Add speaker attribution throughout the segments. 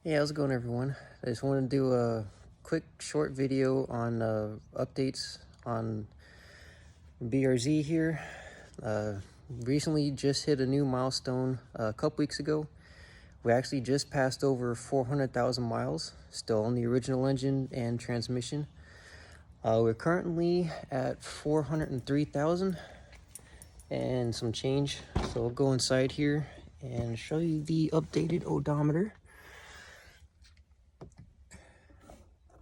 Speaker 1: Hey, how's it going, everyone? I just wanted to do a quick short video on updates on BRZ here. Recently just hit a new milestone a couple weeks ago. We actually just passed over 400,000 miles, still on the original engine and transmission. We're currently at 403,000 and some change. So I'll go inside here and show you the updated odometer.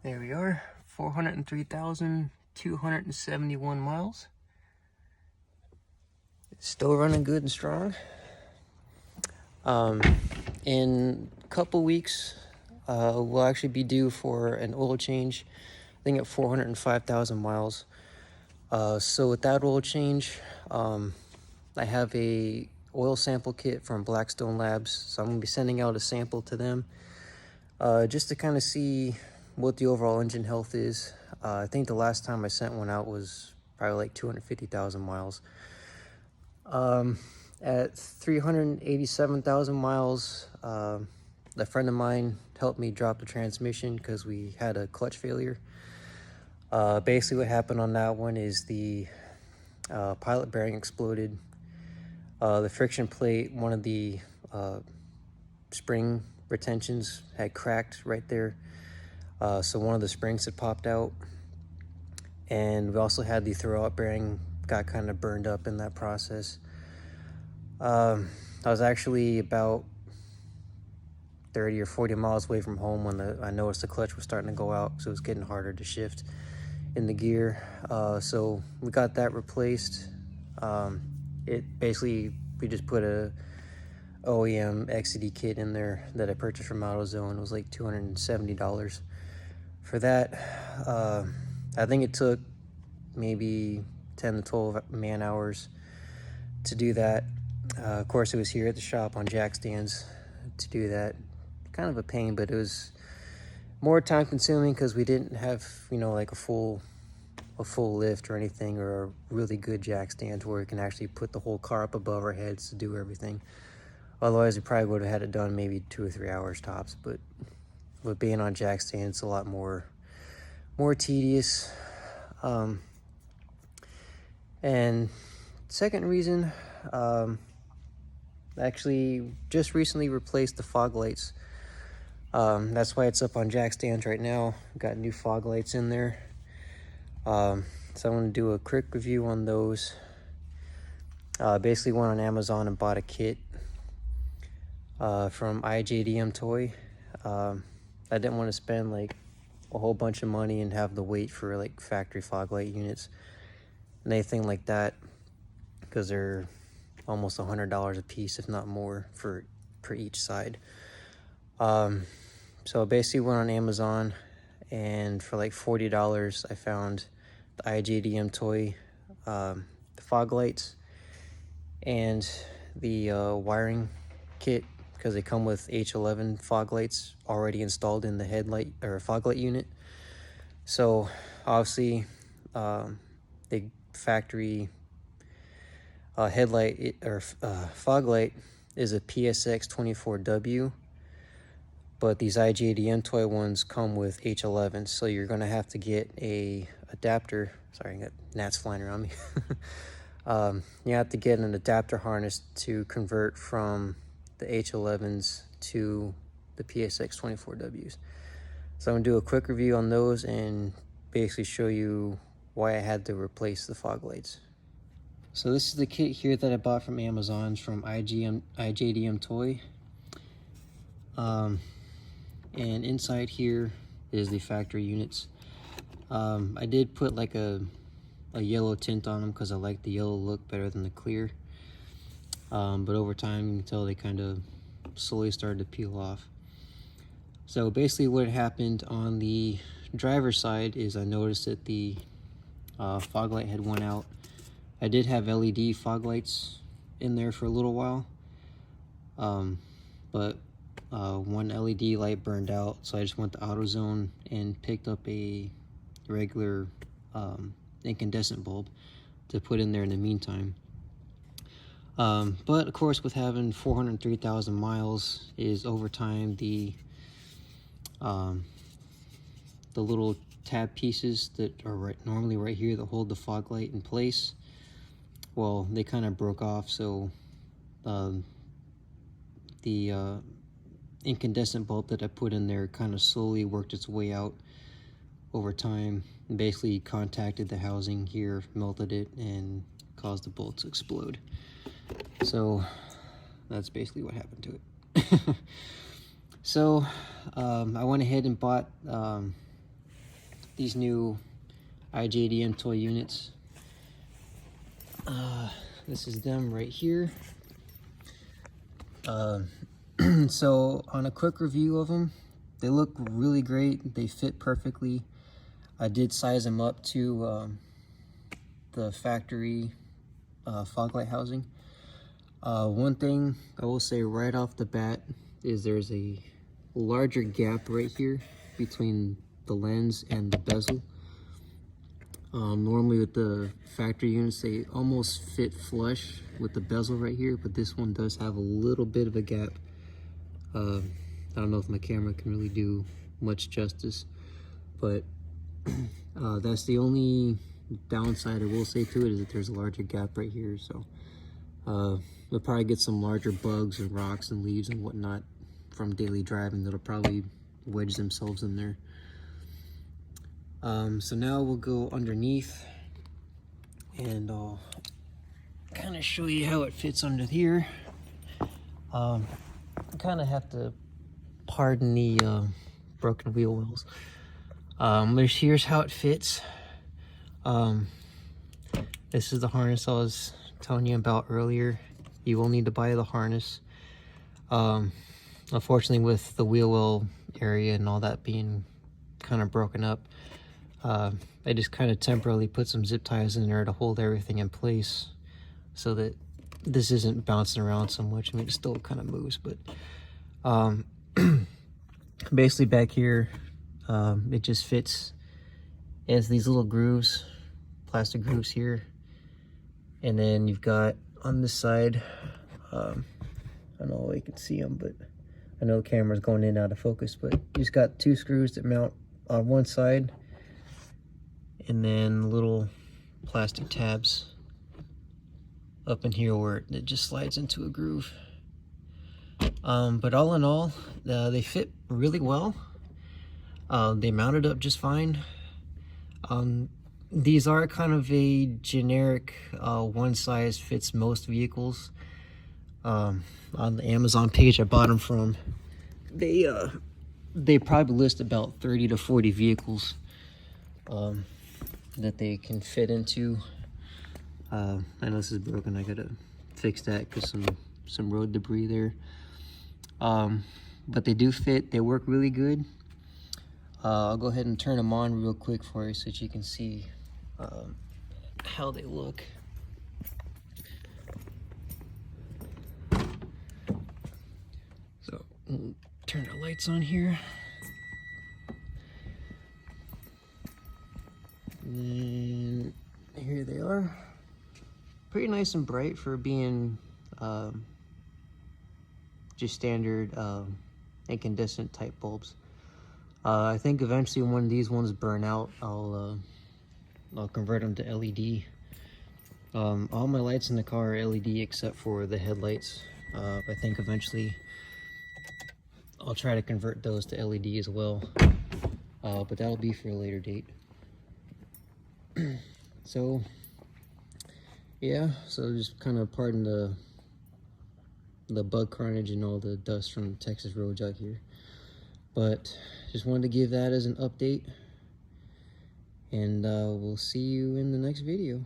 Speaker 1: There we are, 403,271 miles. It's still running good and strong. In a couple weeks, we'll actually be due for an oil change, I think at 405,000 miles. So with that oil change, I have a oil sample kit from Blackstone Labs. So I'm gonna be sending out a sample to them just to kind of see what the overall engine health is. I think the last time I sent one out was probably like 250,000 miles. At 387,000 miles, a friend of mine helped me drop the transmission because we had a clutch failure. Basically what happened on that one is the pilot bearing exploded. The friction plate, one of the spring retentions had cracked right there. So one of the springs had popped out, and we also had the throwout bearing got kind of burned up in that process. I was actually about 30 or 40 miles away from home when I noticed the clutch was starting to go out, so it was getting harder to shift in the gear. So we got that replaced. We just put a OEM XCD kit in there that I purchased from AutoZone. It was like $270 for that. I think it took maybe 10 to 12 man hours to do that. Of course, it was here at the shop on jack stands to do that. Kind of a pain, but it was more time consuming because we didn't have, like a full lift or anything, or a really good jack stand where we can actually put the whole car up above our heads to do everything. Otherwise, we probably would have had it done maybe 2 or 3 hours tops. But with being on jack stand, it's a lot more tedious. And second reason, actually just recently replaced the fog lights. That's why it's up on jack stands right now. Got new fog lights in there. So I'm going to do a quick review on those. Basically went on Amazon and bought a kit from iJDMtoy. I didn't want to spend like a whole bunch of money and have the wait for like factory fog light units and anything like that, because they're almost $100 a piece, if not more, for each side. So I basically went on Amazon, and for like $40 I found the iJDMtoy the fog lights and the wiring kit, because they come with H11 fog lights already installed in the headlight or fog light unit. So obviously the factory headlight or fog light is a PSX 24W, but these iJDMtoy ones come with H11, so you're going to have to get a adapter. Sorry, I got gnats flying around me. You have to get an adapter harness to convert from the H11s to the PSX 24Ws. So I'm going to do a quick review on those and basically show you why I had to replace the fog lights. So this is the kit here that I bought from Amazon from iJDMtoy. And inside here is the factory units. I did put like a yellow tint on them because I like the yellow look better than the clear. But over time you can tell they kind of slowly started to peel off. So basically what happened on the driver's side is I noticed that the fog light had went out. I did have LED fog lights in there for a little while, but one LED light burned out, so I just went to AutoZone and picked up a regular incandescent bulb to put in there in the meantime. But of course, with having 403,000 miles, is over time the The little tab pieces that are normally right here that hold the fog light in place, well, they kind of broke off, so the incandescent bulb that I put in there kind of slowly worked its way out over time, and basically contacted the housing here, melted it, and caused the bulb to explode. So that's basically what happened to it. So I went ahead and bought these new iJDMtoy units. This is them right here. So on a quick review of them, they look really great. They fit perfectly. I did size them up to the factory fog light housing. One thing I will say right off the bat is there's a larger gap right here between the lens and the bezel. Normally with the factory units, they almost fit flush with the bezel right here, but this one does have a little bit of a gap. I don't know if my camera can really do much justice, but that's the only downside I will say to it, is that there's a larger gap right here. So we'll probably get some larger bugs and rocks and leaves and whatnot from daily driving that'll probably wedge themselves in there. So now we'll go underneath and I'll kind of show you how it fits under here. I kind of have to pardon the broken wheel wells. Here's how it fits. This is the harness I was telling you about earlier. You will need to buy the harness. Unfortunately, with the wheel well area and all that being kind of broken up, I just kind of temporarily put some zip ties in there to hold everything in place so that this isn't bouncing around so much. I mean, it still kind of moves, but basically back here, it just fits. It has these little grooves, plastic grooves here, and then you've got on this side, I don't know if you can see them, but I know the camera's going in and out of focus, but you just got two screws that mount on one side, and then little plastic tabs up in here where it just slides into a groove. But all in all, they fit really well. They mounted up just fine. These are kind of a generic one size fits most vehicles. On the Amazon page I bought them from, they probably list about 30 to 40 vehicles that they can fit into. I know this is broken. I gotta fix that because some road debris there. But they do fit. They work really good. I'll go ahead and turn them on real quick for you so that you can see how they look. So we'll turn the lights on here. And then here they are. Pretty nice and bright for being just standard incandescent type bulbs. I think eventually when these ones burn out, I'll convert them to LED. All my lights in the car are LED except for the headlights. I think eventually I'll try to convert those to LED as well, but that'll be for a later date. So yeah, so just kind of pardon the bug carnage and all the dust from Texas roads out here, but just wanted to give that as an update, and we'll see you in the next video.